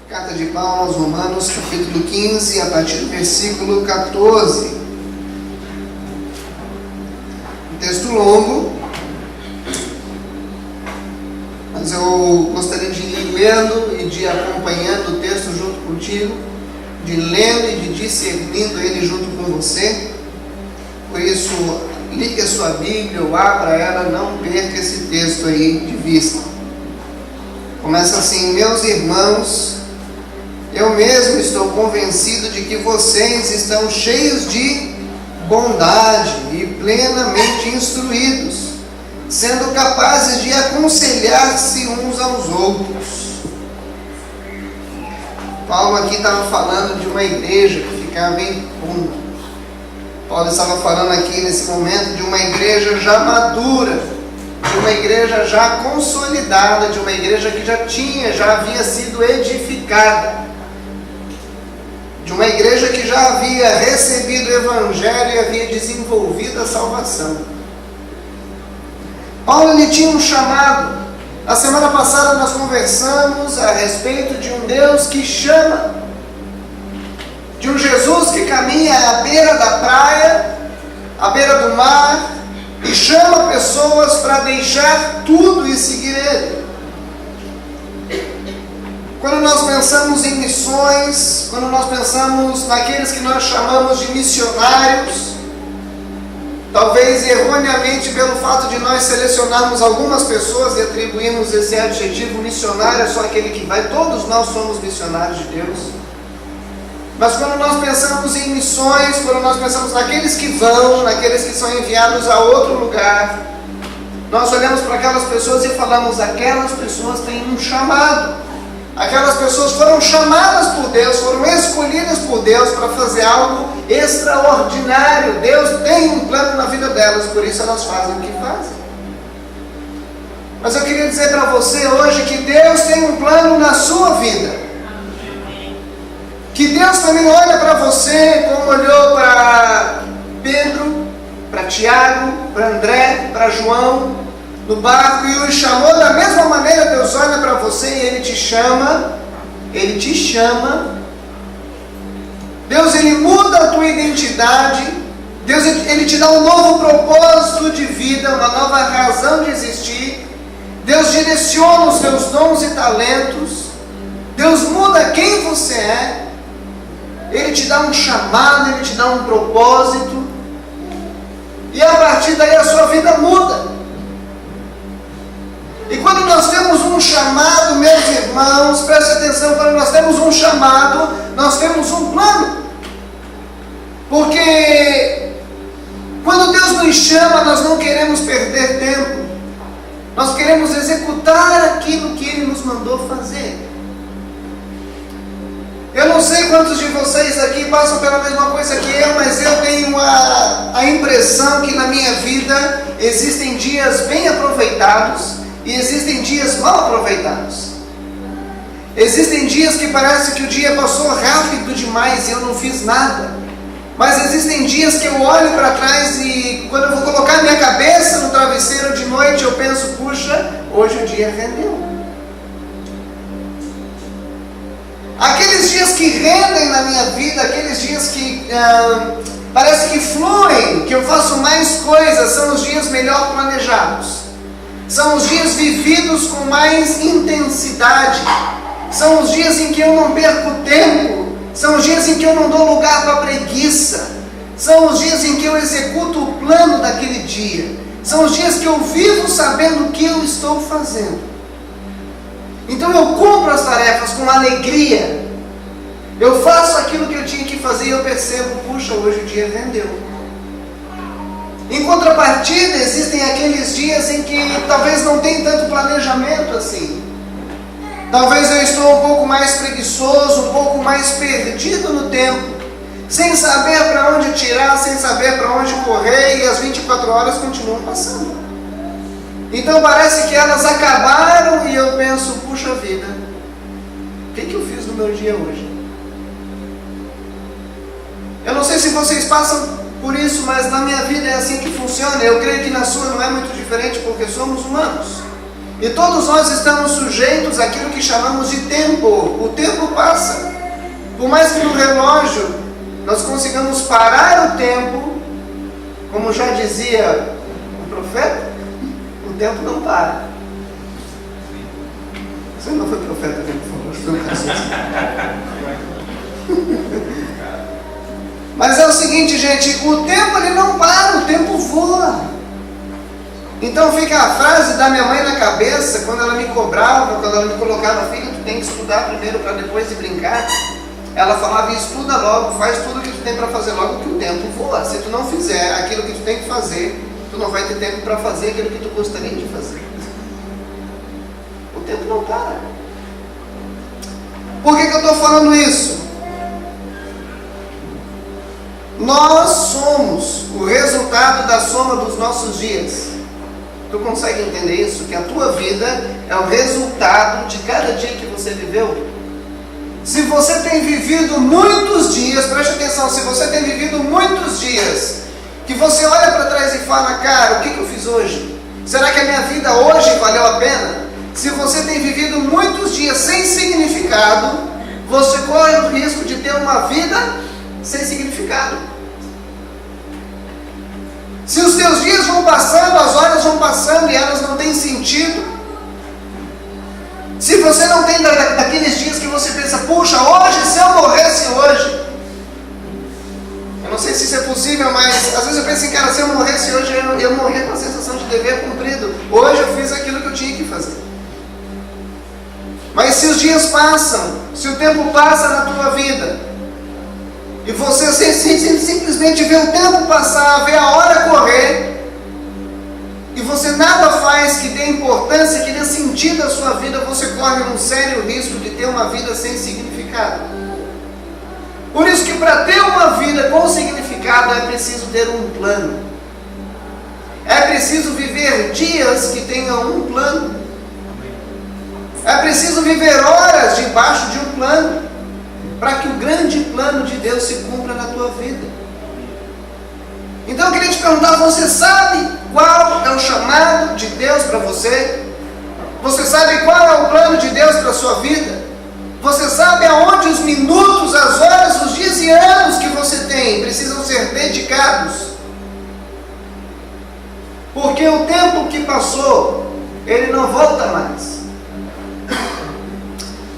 Carta de Paulo aos Romanos, capítulo 15, a partir do versículo 14. Um texto longo, mas eu gostaria de ir lendo e de acompanhando o texto junto contigo, de lendo e de discernindo ele junto com você. Por isso, ligue a sua Bíblia ou abra ela, não perca esse texto aí de vista. Começa assim: meus irmãos, eu mesmo estou convencido de que vocês estão cheios de bondade e plenamente instruídos, sendo capazes de aconselhar-se uns aos outros. Paulo aqui estava falando de uma igreja que ficava em Ponto. Paulo estava falando aqui nesse momento de uma igreja já madura, de uma igreja já consolidada, de uma igreja que já havia sido edificada, de uma igreja que já havia recebido o Evangelho e havia desenvolvido a salvação. Paulo ele tinha um chamado. Na semana passada nós conversamos a respeito de um Deus que chama, de um Jesus que caminha à beira da praia, à beira do mar, e chama pessoas para deixar tudo e seguir Ele. Quando nós pensamos em missões, quando nós pensamos naqueles que nós chamamos de missionários, talvez erroneamente pelo fato de nós selecionarmos algumas pessoas e atribuirmos esse adjetivo missionário é só aquele que vai, todos nós somos missionários de Deus. Mas quando nós pensamos em missões, quando nós pensamos naqueles que vão, naqueles que são enviados a outro lugar, nós olhamos para aquelas pessoas e falamos: aquelas pessoas têm um chamado. Aquelas pessoas foram chamadas por Deus, foram escolhidas por Deus para fazer algo extraordinário. Deus tem um plano na vida delas, por isso elas fazem o que fazem. Mas eu queria dizer para você hoje que Deus tem um plano na sua vida. Que Deus também olha para você como olhou para Pedro, para Tiago, para André, para João, no barco, e os chamou da mesma maneira. Deus olha para você e Ele te chama, Ele te chama. Deus ele muda a tua identidade. Deus ele te dá um novo propósito de vida, uma nova razão de existir. Deus direciona os teus dons e talentos. Deus muda quem você é. Ele te dá um chamado, Ele te dá um propósito, e a partir daí a sua vida muda. E quando nós temos um chamado, meus irmãos, preste atenção, quando nós temos um chamado, nós temos um plano. Porque quando Deus nos chama, nós não queremos perder tempo. Nós queremos executar aquilo que Ele nos mandou fazer. Eu não sei quantos de vocês aqui passam pela mesma coisa que eu, mas eu tenho a impressão que na minha vida existem dias bem aproveitados e existem dias mal aproveitados. Existem dias que parece que o dia passou rápido demais e eu não fiz nada. Mas existem dias que eu olho para trás e quando eu vou colocar minha cabeça no travesseiro de noite, eu penso: puxa, hoje o dia rendeu. Aqueles dias que rendem na minha vida, aqueles dias que parece que fluem, que eu faço mais coisas, são os dias melhor planejados. São os dias vividos com mais intensidade. São os dias em que eu não perco tempo. São os dias em que eu não dou lugar para preguiça. São os dias em que eu executo o plano daquele dia. São os dias que eu vivo sabendo o que eu estou fazendo. Então eu cumpro as tarefas com alegria. Eu faço aquilo que eu tinha que fazer e eu percebo: puxa, hoje o dia rendeu. Em contrapartida, existem aqueles dias em que talvez não tem tanto planejamento assim. Talvez eu estou um pouco mais preguiçoso, um pouco mais perdido no tempo, sem saber para onde tirar, sem saber para onde correr, e as 24 horas continuam passando. Então parece que elas acabaram e eu penso: puxa vida, o que eu fiz no meu dia hoje? Eu não sei se vocês passam por isso, mas na minha vida é assim que funciona. Eu creio que na sua não é muito diferente, porque somos humanos. E todos nós estamos sujeitos àquilo que chamamos de tempo. O tempo passa. Por mais que no relógio nós consigamos parar o tempo, como já dizia o profeta, o tempo não para. Você não foi profeta que falou, foi um Mas é o seguinte, gente, o tempo ele não para, o tempo voa. Então fica a frase da minha mãe na cabeça, quando ela me cobrava, quando ela me colocava, filho, tu tem que estudar primeiro para depois ir brincar. Ela falava, estuda logo, faz tudo o que tu tem para fazer logo, que o tempo voa. Se tu não fizer aquilo que tu tem que fazer, tu não vai ter tempo para fazer aquilo que tu gostaria de fazer. O tempo não para. Por que eu estou falando isso? Nós somos o resultado da soma dos nossos dias. Tu consegue entender isso? Que a tua vida é o resultado de cada dia que você viveu? Se você tem vivido muitos dias, preste atenção, se você tem vivido muitos dias, que você olha para trás e fala, cara, o que eu fiz hoje? Será que a minha vida hoje valeu a pena? Se você tem vivido muitos dias sem significado, você corre o risco de ter uma vida sem significado. Se os teus dias vão passando, as horas vão passando e elas não têm sentido, se você não tem daqueles dias que você pensa, puxa, hoje, se eu morresse hoje, eu não sei se isso é possível, mas às vezes eu penso assim, cara, se eu morresse hoje, eu morria com a sensação de dever cumprido. Hoje eu fiz aquilo que eu tinha que fazer. Mas se os dias passam, se o tempo passa na tua vida, e você simplesmente vê o tempo passar, vê a hora correr, e você nada faz que dê importância, que dê sentido à sua vida, você corre um sério risco de ter uma vida sem significado. Por isso que para ter uma vida com significado é preciso ter um plano. É preciso viver dias que tenham um plano. É preciso viver horas debaixo de um plano, para que o grande plano de Deus se cumpra na tua vida. Então eu queria te perguntar, você sabe qual é o chamado de Deus para você? Você sabe qual é o plano de Deus para a sua vida? Você sabe aonde os minutos, as horas, os dias e anos que você tem precisam ser dedicados? Porque o tempo que passou, ele não volta mais.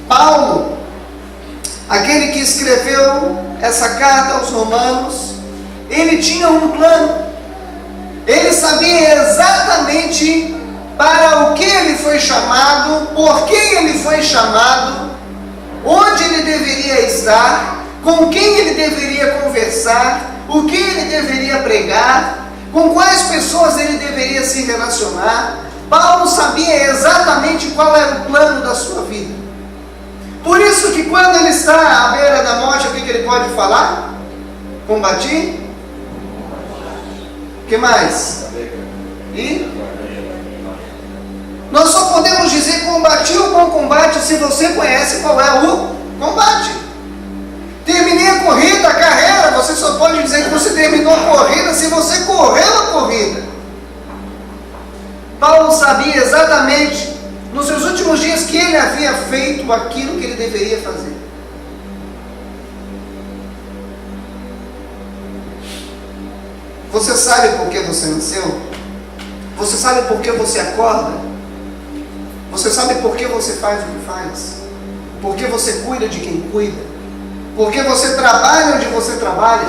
Paulo, aquele que escreveu essa carta aos Romanos, ele tinha um plano. Ele sabia exatamente para o que ele foi chamado, por quem ele foi chamado, onde ele deveria estar, com quem ele deveria conversar, o que ele deveria pregar, com quais pessoas ele deveria se relacionar. Paulo sabia exatamente qual era o plano da sua vida. Por isso que quando ele está à beira da morte, o que ele pode falar? Combati. O que mais? E? Nós só podemos dizer combati o bom combate se você conhece qual é o combate. Terminei a corrida, a carreira, você só pode dizer que você terminou a corrida se você correu a corrida. Paulo sabia exatamente, nos seus últimos dias, que ele havia feito aquilo que ele deveria fazer. Você sabe por que você nasceu? Você sabe por que você acorda? Você sabe por que você faz o que faz? Por que você cuida de quem cuida? Por que você trabalha onde você trabalha?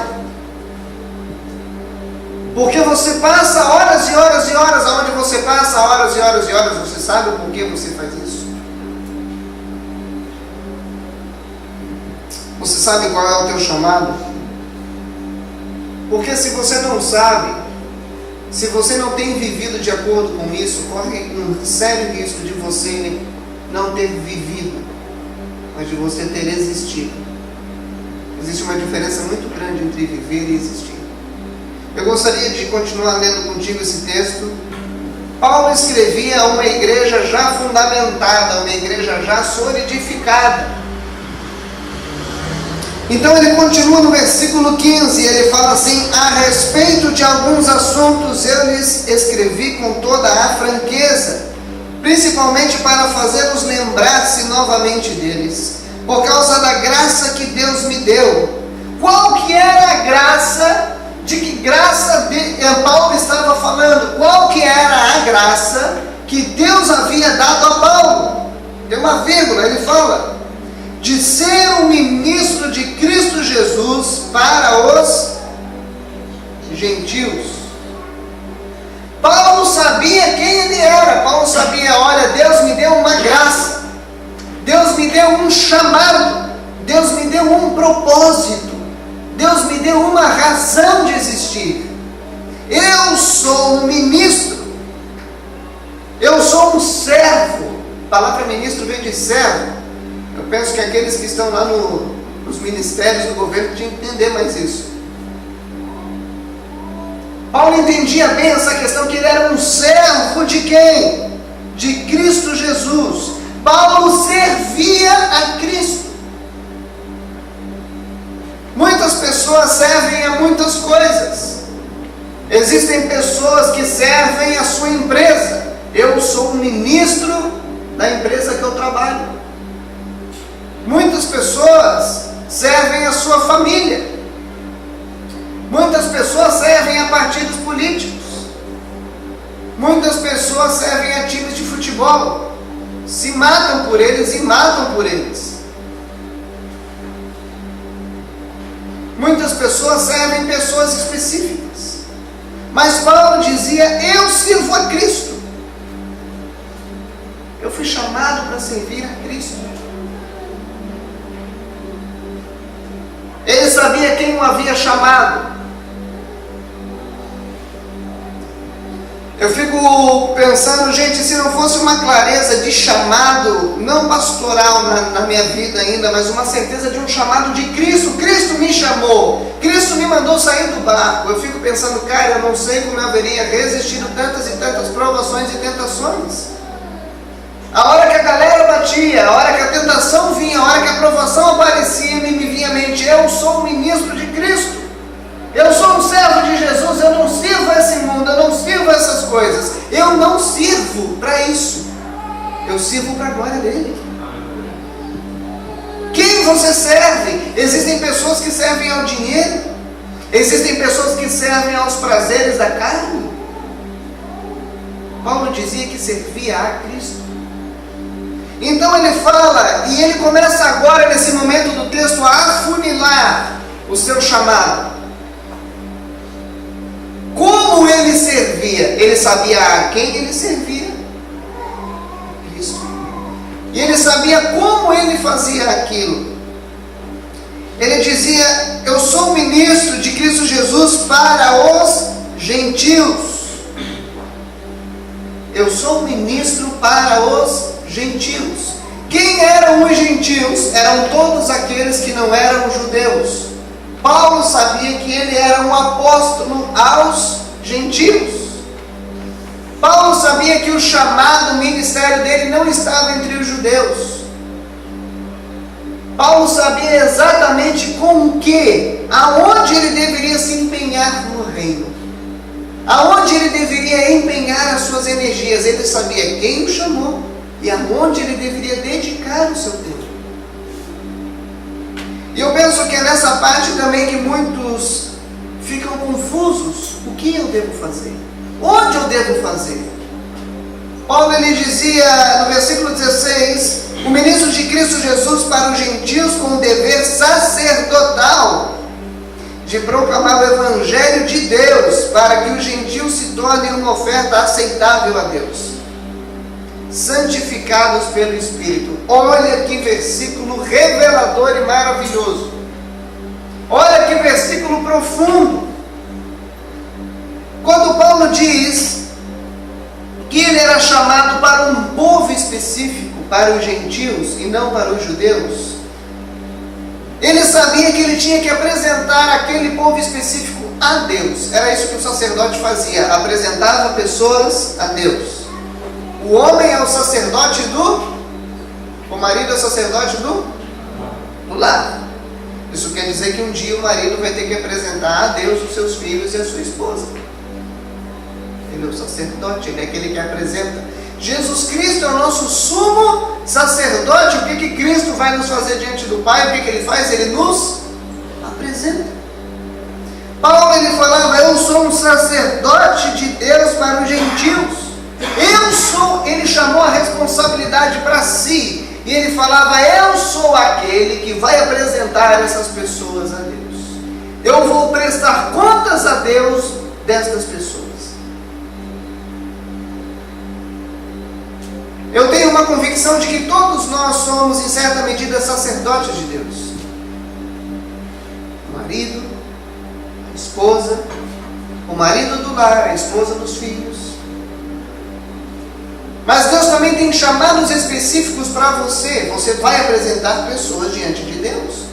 Por que você passa horas e horas e horas aonde você passa horas e horas e horas? Você sabe por que você faz isso? Você sabe qual é o teu chamado? Porque se você não sabe, se você não tem vivido de acordo com isso, corre um sério risco de você não ter vivido, mas de você ter existido. Existe uma diferença muito grande entre viver e existir. Eu gostaria de continuar lendo contigo esse texto. Paulo escrevia a uma igreja já fundamentada, uma igreja já solidificada. Então ele continua no versículo 15, ele fala assim: a respeito de alguns assuntos eu lhes escrevi com toda a franqueza, principalmente para fazê-los lembrar-se novamente deles, por causa da graça que Deus me deu. Qual que era a graça? De que graça Paulo estava falando? Qual que era a graça que Deus havia dado a Paulo? Tem uma vírgula, ele fala, de ser um ministro de Cristo Jesus para os gentios. Paulo sabia quem ele era. Paulo sabia, olha, Deus me deu uma graça, Deus me deu um chamado, Deus me deu um propósito, Deus me deu uma razão de existir. Eu sou um ministro, eu sou um servo. A palavra ministro vem de servo. Eu penso que aqueles que estão lá nos ministérios do governo tinham que entender mais isso. Paulo entendia bem essa questão, que ele era um servo de quem? De Cristo Jesus. Paulo servia a Cristo. Muitas pessoas servem a muitas coisas. Existem pessoas que servem a sua empresa. Eu sou um ministro da empresa que eu trabalho. Muitas pessoas servem a sua família. Muitas pessoas servem a partidos políticos. Muitas pessoas servem a times de futebol. Se matam por eles e matam por eles. Muitas pessoas servem pessoas específicas. Mas Paulo dizia, eu sirvo a Cristo. Eu fui chamado para servir a Cristo. Ele sabia quem o havia chamado. Eu fico pensando, gente, se não fosse uma clareza de chamado, não pastoral na minha vida ainda, mas uma certeza de um chamado de Cristo. Cristo me chamou, Cristo me mandou sair do barco. Eu fico pensando, cara, eu não sei como eu haveria resistido tantas e tantas provações e tentações. A hora que a galera batia, a hora que a tentação vinha, a hora que a provação aparecia, me vinha à mente, eu sou um ministro de Cristo. Eu sou um servo de Jesus, eu não sirvo a esse mundo, eu não sirvo a essas coisas. Eu não sirvo para isso. Eu sirvo para a glória dele. Quem você serve? Existem pessoas que servem ao dinheiro. Existem pessoas que servem aos prazeres da carne. Paulo dizia que servia a Cristo. Então ele fala, e ele começa agora nesse momento do texto a afunilar o seu chamado. Como ele servia? Ele sabia a quem ele servia? Cristo. E ele sabia como ele fazia aquilo. Ele dizia, eu sou ministro de Cristo Jesus para os gentios. Eu sou ministro para os gentios. Quem eram os gentios? Eram todos aqueles que não eram judeus. Paulo sabia que ele era um apóstolo aos gentios. Paulo sabia que o chamado ministério dele não estava entre os judeus. Paulo sabia exatamente com que, aonde ele deveria se empenhar no reino, aonde ele deveria empenhar as suas energias. Ele sabia quem o chamou e aonde ele deveria dedicar o seu tempo. E eu penso que é nessa parte também que muitos ficam confusos. O que eu devo fazer? Onde eu devo fazer? Paulo ele dizia no versículo 16, o ministro de Cristo Jesus para os gentios com o dever sacerdotal de proclamar o evangelho de Deus, para que os gentios se tornem uma oferta aceitável a Deus, santificados pelo Espírito. Olha que versículo revelador e maravilhoso. Olha que versículo profundo. Quando Paulo diz que ele era chamado para um povo específico, para os gentios e não para os judeus, ele sabia que ele tinha que apresentar aquele povo específico a Deus. Era isso que o sacerdote fazia, apresentava pessoas a Deus. O homem é o sacerdote o marido é o sacerdote do lar. Isso quer dizer que um dia o marido vai ter que apresentar a Deus os seus filhos e a sua esposa. Ele é o sacerdote, ele é aquele que apresenta. Jesus Cristo é o nosso sumo sacerdote. O que Cristo vai nos fazer diante do Pai? O que Ele faz? Ele nos apresenta. Paulo, ele falava: eu sou um sacerdote de Deus para os gentios. Ele chamou a responsabilidade para si. E ele falava: eu sou aquele que vai apresentar essas pessoas a Deus. Eu vou prestar contas a Deus destas pessoas. Eu tenho uma convicção de que todos nós somos, em certa medida, sacerdotes de Deus. O marido, a esposa, o marido do lar, a esposa dos filhos. Mas Deus também tem chamados específicos para você. Você vai apresentar pessoas diante de Deus.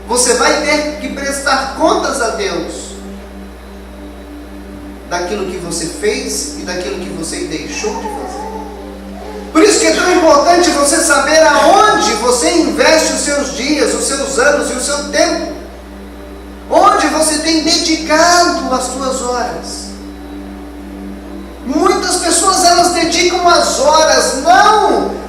Você vai ter que prestar contas a Deus daquilo que você fez e daquilo que você deixou de fazer. Por isso que é tão importante você saber aonde você investe os seus dias, os seus anos e o seu tempo. Onde você tem dedicado as suas horas. Muitas pessoas, elas dedicam as horas, não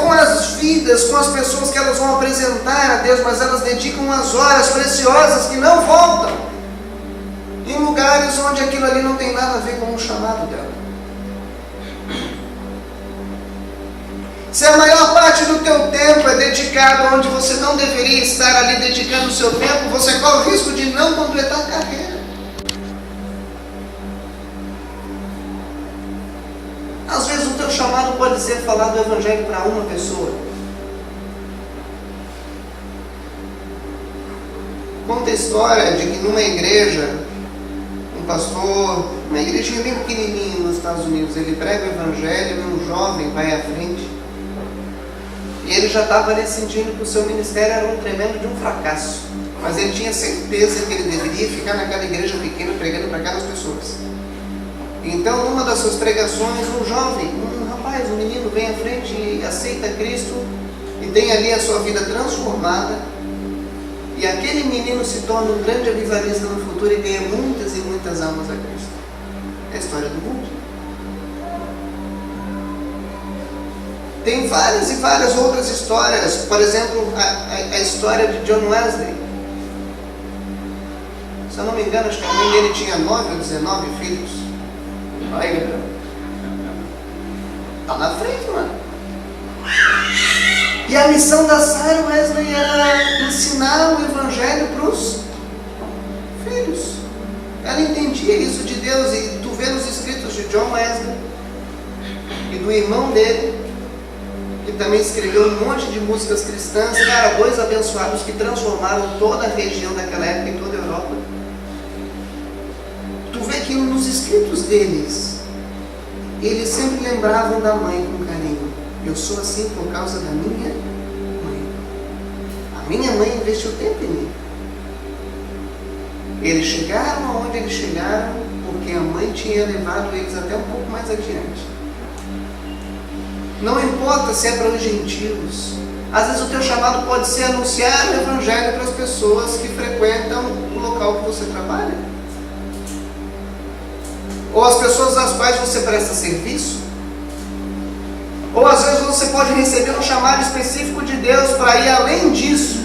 com as vidas, com as pessoas que elas vão apresentar a Deus, mas elas dedicam as horas preciosas que não voltam, em lugares onde aquilo ali não tem nada a ver com o chamado dela. Se a maior parte do teu tempo é dedicado onde você não deveria estar ali dedicando o seu tempo, você corre o risco de não completar a carreira. Às vezes o teu chamado pode ser falar do Evangelho para uma pessoa. Conta a história de que numa igreja, um pastor, uma igrejinha bem pequenininha nos Estados Unidos, ele prega o Evangelho e um jovem vai à frente. E ele já estava ali sentindo que o seu ministério era um tremendo de um fracasso. Mas ele tinha certeza que ele deveria ficar naquela igreja pequena pregando para aquelas pessoas. Então, numa das suas pregações, um jovem, um rapaz, um menino vem à frente e aceita Cristo e tem ali a sua vida transformada. E aquele menino se torna um grande avivalista no futuro e ganha muitas e muitas almas a Cristo. É a história do mundo. Tem várias e várias outras histórias. Por exemplo, a história de John Wesley. Se eu não me engano, acho que a mãe dele tinha 9 ou 19 filhos. Olha aí, Gabriel. Tá na frente, mano. E a missão da Sarah Wesley era ensinar o Evangelho para os filhos. Ela entendia isso de Deus. E tu vê nos escritos de John Wesley e do irmão dele, que também escreveu um monte de músicas cristãs. Cara, dois abençoados que transformaram toda a região daquela época e toda a Europa. Tu vê que nos escritos deles, eles sempre lembravam da mãe com carinho. Eu sou assim por causa da minha mãe. A minha mãe investiu tempo em mim. Eles chegaram aonde eles chegaram porque a mãe tinha levado eles até um pouco mais adiante. Não importa se é para os gentios. Às vezes o teu chamado pode ser anunciar o Evangelho para as pessoas que frequentam o local que você trabalha. Ou as pessoas às quais você presta serviço. Ou às vezes você pode receber um chamado específico de Deus para ir além disso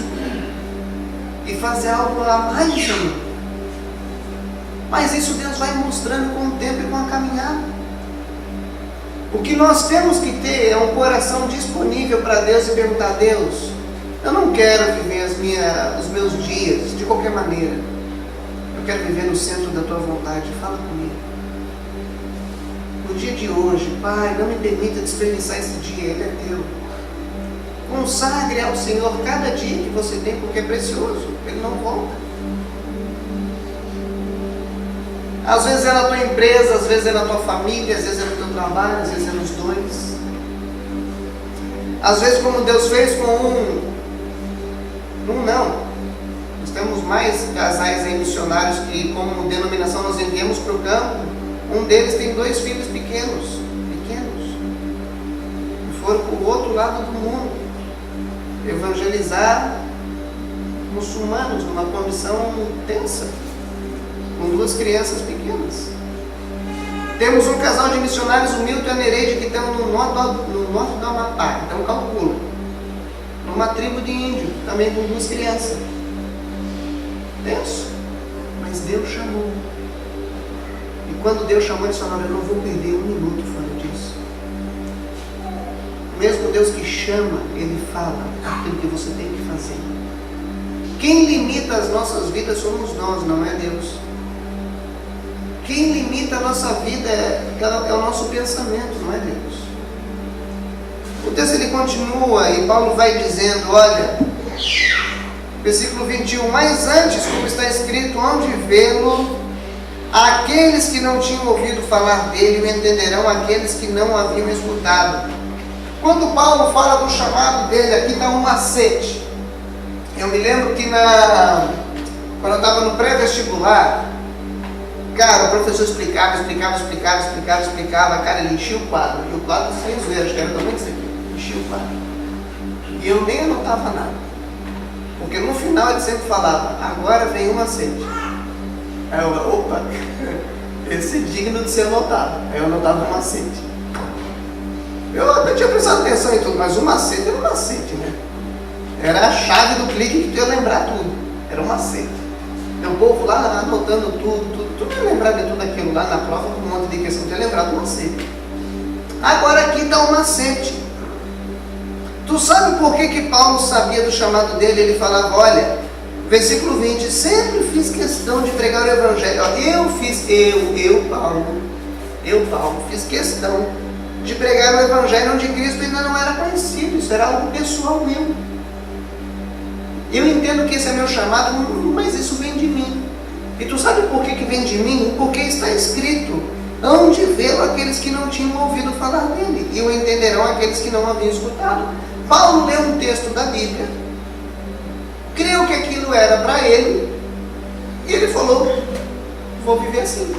e fazer algo a mais ainda. Mas isso Deus vai mostrando com o tempo e com a caminhada. O que nós temos que ter é um coração disponível para Deus e perguntar: Deus, eu não quero viver os meus dias de qualquer maneira. Eu quero viver no centro da tua vontade. Fala comigo. No dia de hoje, Pai, não me permita desperdiçar esse dia, ele é teu. Consagre ao Senhor cada dia que você tem, porque é precioso, ele não volta. Às vezes é na tua empresa, às vezes é na tua família, às vezes é no teu trabalho, às vezes é nos dois. Às vezes, como Deus fez com não. Nós temos mais casais aí missionários que, como denominação, nós enviamos para o campo. Um deles tem 2 filhos pequenos, e foram para o outro lado do mundo evangelizar muçulmanos numa comissão tensa, com 2 crianças pequenas. Temos um casal de missionários, o Milton e a Nereide, que estão no norte do Amapá, então calculo, numa tribo de índio, também com 2 crianças. Tenso, mas Deus chamou. E quando Deus chamou, ele falou: eu não vou perder um minuto fora disso. Mesmo Deus que chama, Ele fala aquilo que você tem que fazer. Quem limita as nossas vidas somos nós, não é Deus. Quem limita a nossa vida é o nosso pensamento, não é Deus. O texto ele continua e Paulo vai dizendo, olha, versículo 21, mas antes, como está escrito, hão de vê-lo aqueles que não tinham ouvido falar dele, o entenderão aqueles que não haviam escutado. Quando Paulo fala do chamado dele, aqui está um macete. Eu me lembro que quando eu estava no pré-vestibular, cara, o professor explicava, cara, ele enchia o quadro, e o quadro sem zoeira, acho que era também isso aqui, enchia o quadro. E eu nem anotava nada, porque no final ele sempre falava, agora vem um macete. Aí eu, opa, esse é digno de ser anotado. Aí eu anotava um macete. Eu até tinha prestado atenção em tudo, mas o macete era um macete, né? Era a chave do clique que tu ia lembrar tudo, era um macete. Então o povo lá anotando tudo, tu não ia lembrar de tudo aquilo lá na prova, com um monte de questão, tu ia lembrar do macete. Agora aqui está um macete. Tu sabe por que Paulo sabia do chamado dele? Ele falava, olha, versículo 20, sempre fiz questão de pregar o evangelho. Eu, Paulo, fiz questão de pregar o evangelho onde Cristo ainda não era conhecido. Isso era algo pessoal meu. Eu entendo que esse é meu chamado, mas isso vem de mim. E tu sabe por que vem de mim? Porque está escrito, hão de vê-lo aqueles que não tinham ouvido falar dele, e o entenderão aqueles que não haviam escutado. Paulo leu um texto da Bíblia, creu que aquilo era para ele, e ele falou, vou viver assim.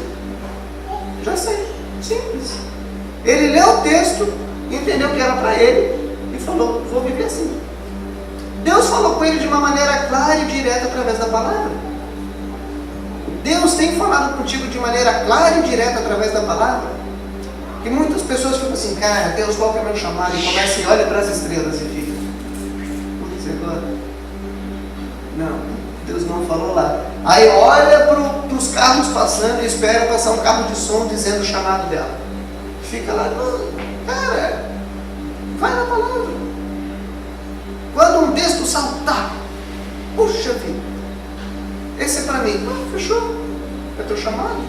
Já sei, simples. Ele leu o texto, entendeu que era para ele, e falou, vou viver assim. Deus falou com ele de uma maneira clara e direta através da palavra. Deus tem falado contigo de maneira clara e direta através da palavra. E muitas pessoas ficam assim, cara, Deus, qual que é o meu chamado? E começam a olhar para as estrelas e ficam, putz, agora? Não, Deus não falou lá. Aí olha para os carros passando e espera passar um carro de som dizendo o chamado dela. Fica lá, cara, vai na palavra. Quando um texto saltar, puxa vida, esse é para mim, fechou, é teu chamado.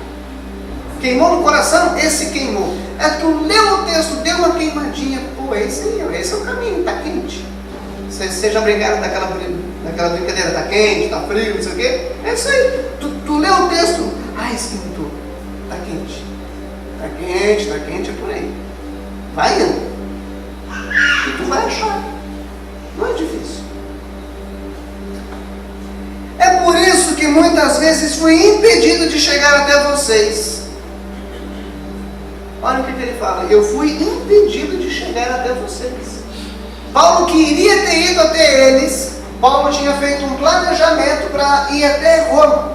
Queimou no coração, esse queimou. É tu leu o texto, deu uma queimadinha, pô, esse é o caminho, está quente. Vocês já brincaram daquela brincadeira, está quente, está frio, não sei o quê? É isso aí, tu leu o texto, esquentou, está quente. Está quente, é por aí. Vai indo. E tu vai achar. Não é difícil. É por isso que muitas vezes fui impedido de chegar até vocês. Olha o que ele fala. Eu fui impedido de chegar até vocês. Paulo queria ter ido até eles. Paulo tinha feito um planejamento para ir até Roma.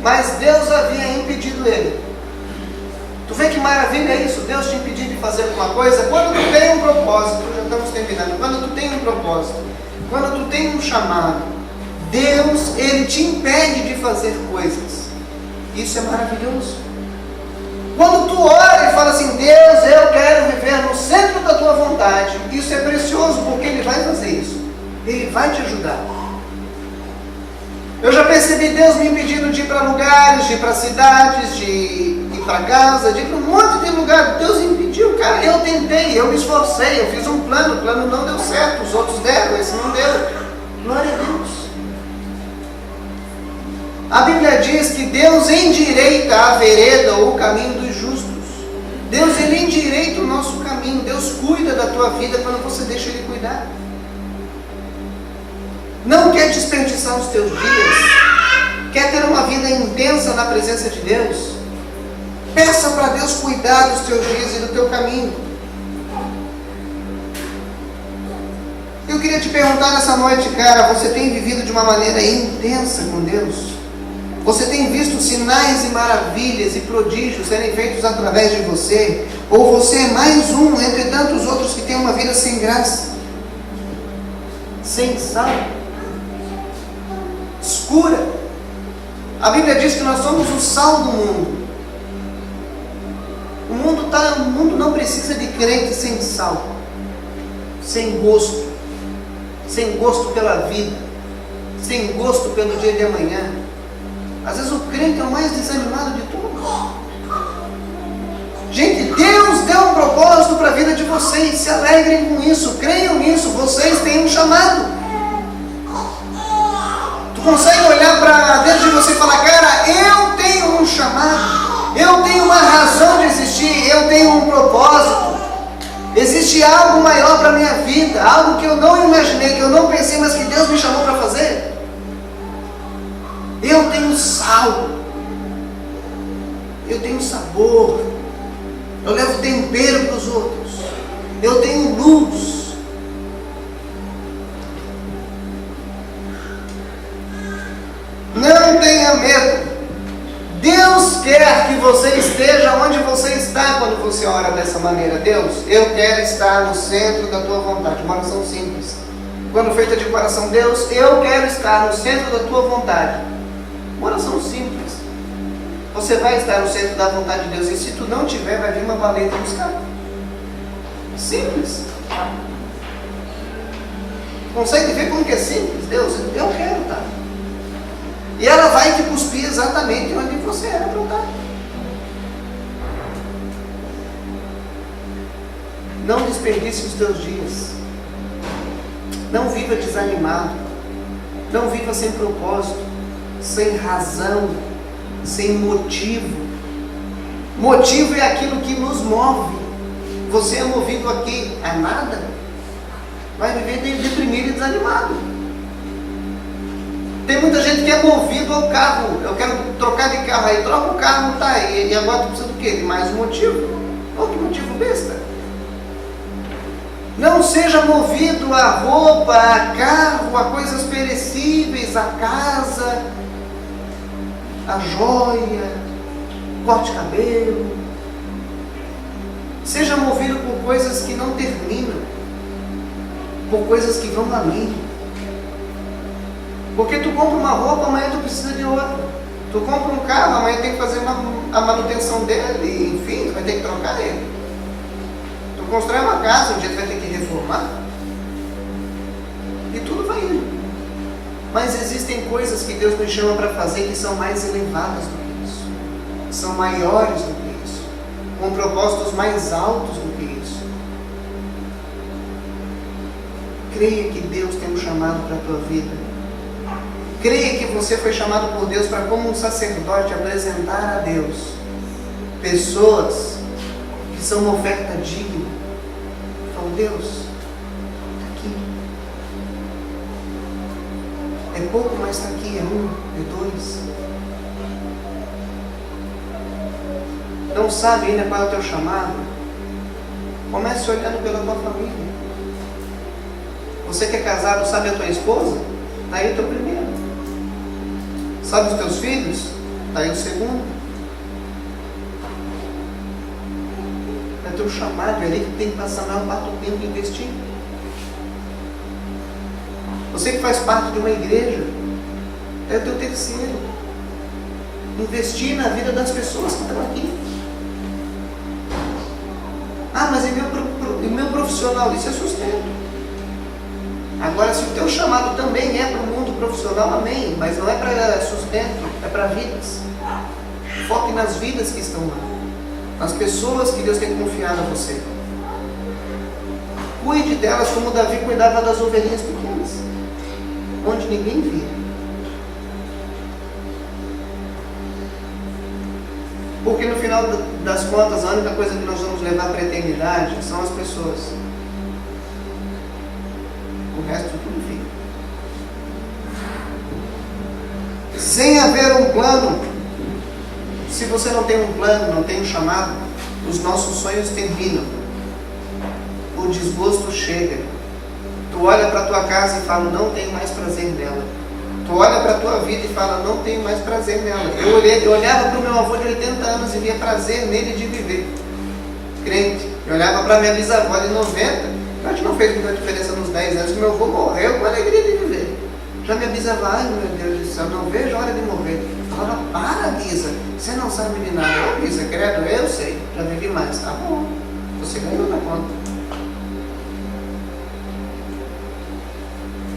Mas Deus havia impedido ele. Tu vê que maravilha é isso? Deus te impedir de fazer alguma coisa. Quando tu tem um propósito, já estamos terminando. Quando tu tem um propósito, quando tu tem um chamado, Deus, Ele te impede de fazer coisas. Isso é maravilhoso. Quando tu ora e fala assim, Deus, eu quero viver no centro da tua vontade, isso é precioso, porque Ele vai fazer isso. Ele vai te ajudar. Eu já percebi Deus me impedindo de ir para lugares, de ir para cidades, de ir para casa, de ir para um monte de lugar. Deus impediu, cara. Eu tentei, eu me esforcei, eu fiz um plano, o plano não deu certo, os outros deram, esse não deu. Glória a Deus. A Bíblia diz que Deus endireita a vereda ou o caminho dos justos. Deus, Ele endireita o nosso caminho. Deus cuida da tua vida quando você deixa Ele cuidar. Não quer desperdiçar os teus dias? Quer ter uma vida intensa na presença de Deus? Peça para Deus cuidar dos teus dias e do teu caminho. Eu queria te perguntar nessa noite, cara, você tem vivido de uma maneira intensa com Deus? Você tem visto sinais e maravilhas e prodígios serem feitos através de você? Ou você é mais um entre tantos outros que tem uma vida sem graça, sem sal, escura? A Bíblia diz que nós somos o sal do mundo. O mundo não precisa de crente sem sal, sem gosto pela vida, sem gosto pelo dia de amanhã. Às vezes o crente é o mais desanimado de tudo. Gente, Deus deu um propósito para a vida de vocês. Se alegrem com isso, creiam nisso. Vocês têm um chamado. Tu consegue olhar para dentro de você e falar: cara, eu tenho um chamado, eu tenho uma razão de existir, eu tenho um propósito. Existe algo maior para a minha vida, algo que eu não imaginei, que eu não pensei, mas que Deus me chamou para fazer. Eu tenho sal, eu tenho sabor, eu levo tempero para os outros, eu tenho luz. Não tenha medo. Deus quer que você esteja onde você está quando você ora dessa maneira. Deus, eu quero estar no centro da tua vontade. Uma oração simples. Quando feita de coração: Deus, eu quero estar no centro da tua vontade. Uma oração simples. Você vai estar no centro da vontade de Deus, e se tu não tiver, vai vir uma baleia te buscar. Simples. Consegue ver como que é simples? Deus, eu quero estar. E ela vai te cuspir exatamente onde você era para estar. Não desperdice os teus dias. Não viva desanimado. Não viva sem propósito, sem razão, sem motivo. Motivo é aquilo que nos move. Você é movido aqui a nada, vai viver deprimido e desanimado. Tem muita gente que é movido ao carro. Eu quero trocar de carro, aí troca o carro, tá aí. E agora tu precisa do quê? De mais um motivo. Olha que motivo besta. Não seja movido a roupa, a carro, a coisas perecíveis, a casa, a joia, corte de cabelo. Seja movido por coisas que não terminam, por coisas que vão além. Porque tu compra uma roupa, amanhã tu precisa de outra. Tu compra um carro, amanhã tem que fazer a manutenção dele, enfim, tu vai ter que trocar ele. Tu constrói uma casa, um dia tu vai ter que reformar. E tudo vai indo. Mas existem coisas que Deus nos chama para fazer que são mais elevadas do que isso. São maiores do que isso. Com propósitos mais altos do que isso. Creia que Deus tem um chamado para a tua vida. Creia que você foi chamado por Deus para, como um sacerdote, apresentar a Deus pessoas que são uma oferta digna. Fala: Deus, está aqui. É pouco, mas está aqui. É um, é dois. Não sabe ainda qual é o teu chamado? Comece olhando pela tua família. Você que é casado, sabe a tua esposa? Está aí o teu primeiro. Sabe os teus filhos? Está aí o segundo. É teu chamado, é ali que tem que passar a maior parte do tempo investindo. Você que faz parte de uma igreja, é o teu terceiro. Investir na vida das pessoas que estão aqui. Ah, mas e meu profissional? Isso é sustento. Agora, se o teu chamado também é para o mundo profissional, amém. Mas não é para sustento, é para vidas. Foque nas vidas que estão lá. Nas pessoas que Deus tem confiado a você. Cuide delas como Davi cuidava das ovelhinhas pequenas, onde ninguém via. Porque no final das contas, a única coisa que nós vamos levar para a eternidade são as pessoas. O resto tudo fica. Sem haver um plano, se você não tem um plano, não tem um chamado, os nossos sonhos terminam. O desgosto chega. Tu olha para tua casa e fala: não tenho mais prazer nela. Tu Tu olha para a tua vida e fala, não tenho mais prazer nela. Eu olhava para o meu avô de 80 anos e via prazer nele de viver. Crente. Eu olhava para minha bisavó de 90, acho que não fez muita diferença nos 10 anos, meu avô morreu com alegria de viver. Já minha bisavó, ai meu Deus do céu, não vejo a hora de morrer. Eu falava, para Bisa, você não sabe de nada. Eu, Bisa, credo, eu sei, já vivi mais. Tá bom, você ganhou na conta.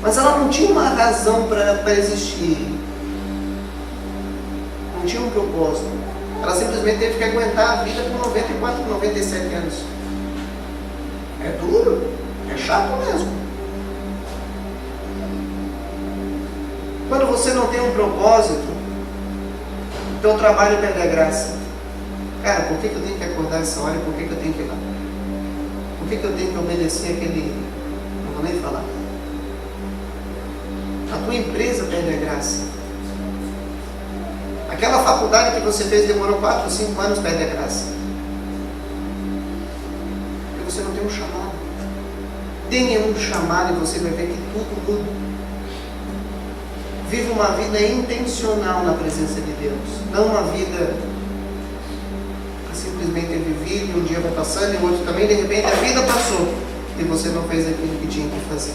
Mas ela não tinha uma razão para existir. Não tinha um propósito. Ela simplesmente teve que aguentar a vida com 94, 97 anos. É duro, é chato mesmo. Quando você não tem um propósito, teu trabalho perde a graça. Cara, por que eu tenho que acordar essa hora e por que eu tenho que ir lá? Por que eu tenho que obedecer aquele... Não vou nem falar. A tua empresa perde a graça. Aquela faculdade que você fez demorou 4 ou 5 anos, perde a graça. Porque você não tem um chamado. Tenha um chamado e você vai ver que tudo muda. Viva uma vida intencional na presença de Deus. Não uma vida que simplesmente é vivida e um dia vai passando e o outro também, de repente a vida passou e você não fez aquilo que tinha que fazer.